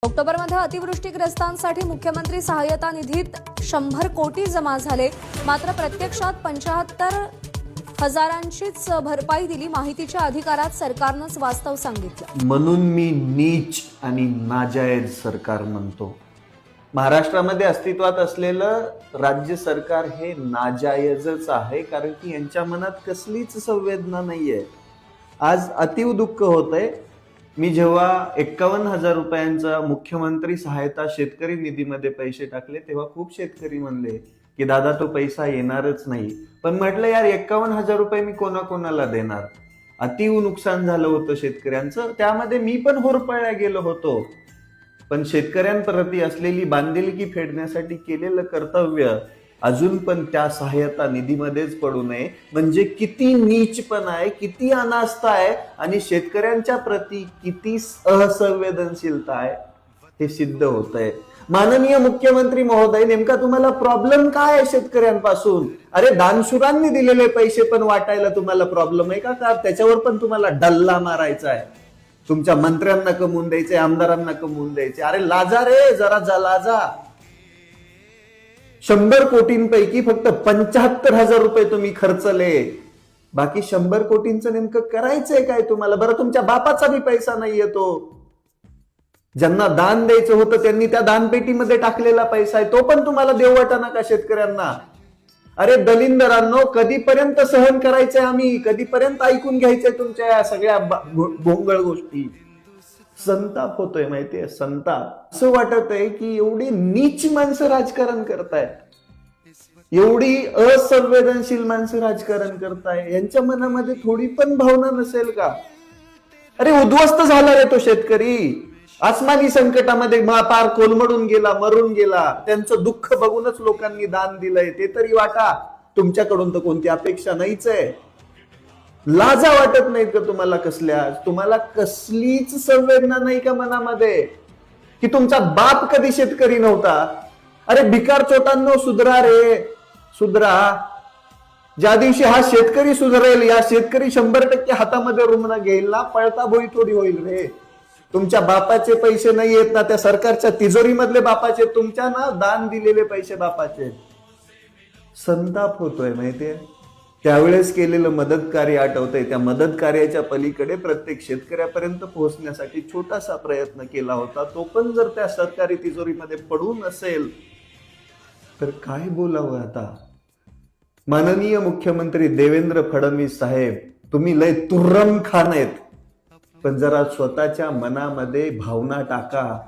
ऑक्टोबरमध्ये अतिवृष्टीग्रस्तांसाठी मुख्यमंत्री सहाय्यता निधीत 100 कोटी जमा झाले, मात्र प्रत्यक्षात 75,000ंचीच भरपाई दिली. माहितीच्या अधिकारात सरकारनंच वास्तव सांगितलं. म्हणून मी नीच आणि नाजायज सरकार म्हणतो. महाराष्ट्रामध्ये अस्तित्वात असलेलं राज्य सरकार हे नाजायजच आहे, कारण की यांच्या मनात कसलीच संवेदना नाहीये. आज अतीव दुःख होतंय. मी जेव्हा 51,000 रुपयांचा मुख्यमंत्री सहायता शेतकरी निधीमध्ये पैसे टाकले, तेव्हा खूप शेतकरी म्हणले की दादा तो पैसा येणारच नाही. पण म्हटलं यार 51,000 रुपये मी कोणाकोणाला देणार. अतीव नुकसान झालं होतं शेतकऱ्यांचं, त्यामध्ये मी पण होरपळल्या गेलो होतो. पण शेतकऱ्यांप्रती असलेली बांधिलकी फेडण्यासाठी केलेलं कर्तव्य अजून पण त्या सहायता निधीमध्येच पडू नये. म्हणजे किती नीचपणा आहे, किती अनास्था आहे आणि शेतकऱ्यांच्या प्रती किती असंवेदनशीलता आहे हे सिद्ध होत आहे. माननीय मुख्यमंत्री महोदय, नेमका तुम्हाला प्रॉब्लेम काय आहे शेतकऱ्यांपासून? अरे दानशूरांनी दिलेले पैसे पण वाटायला तुम्हाला प्रॉब्लेम आहे का? त्याच्यावर पण तुम्हाला डल्ला मारायचा आहे? तुमच्या मंत्र्यांना कमवून द्यायचे, आमदारांना कमवून द्यायचे? अरे लाजा रे, जरा लाजा. 100 कोटींपैकी फक्त 75,000 रुपये तुम्ही खर्चले. बाकी 100 कोटींचं नेमकं करायचंय काय तुम्हाला? बरं, तुमच्या बापाचा बी पैसा नाही येतो. ज्यांना दान द्यायचं होतं त्यांनी त्या दानपेटीमध्ये टाकलेला पैसा आहे, तो पण तुम्हाला देऊ वाटाना का शेतकऱ्यांना? अरे दलिंदरांनो, कधीपर्यंत सहन करायचंय आम्ही? कधीपर्यंत ऐकून घ्यायचंय तुमच्या या सगळ्या भोंगळ गोष्टी? संताप होतोय माहितीये, संताप. असं वाटत आहे की एवढी नीच माणसं राजकारण करतायत, एवढी असंवेदनशील माणसं राजकारण करताय. यांच्या मनामध्ये थोडी पण भावना नसेल का? अरे उद्ध्वस्त झाला रे तो शेतकरी. आसमानी संकटामध्ये पार कोलमडून गेला, मरून गेला. त्यांचं दुःख बघूनच लोकांनी दान दिलंय. ते तरी वाटा. तुमच्याकडून तर कोणती अपेक्षा नाहीच आहे. लाजा वाटत नाहीत का तुम्हाला कसल्या? तुम्हाला कसलीच संवेदना नाही का मनामध्ये की तुमचा बाप कधी शेतकरी नव्हता? अरे भिकार चोटांनो, सुधरा रे, सुधरा. ज्या दिवशी हा शेतकरी सुधरेल, या शेतकरी 100% हातामध्ये रुग्ण घेईल ना, पळता भोई थोडी होईल रे. तुमच्या बापाचे पैसे नाही येत ना, त्या सरकारच्या तिजोरी मधले बापाचे, तुमच्या ना दान दिलेले पैसे बापाचे. संताप होतोय माहितीये. त्यावेळेस केलेलं मदत कार्य आठवतंय. त्या मदत कार्याच्या पलीकडे प्रत्येक शेतकऱ्यापर्यंत पोहोचण्यासाठी छोटासा प्रयत्न केला होता. तो पण जर त्या सरकारी तिजोरीमध्ये पडून असेल तर काय बोलावं आता? माननीय मुख्यमंत्री देवेंद्र फडणवीस साहेब, तुम्ही लय तुर्रम खान आहेत, पण जरा स्वतःच्या मनामध्ये भावना टाका.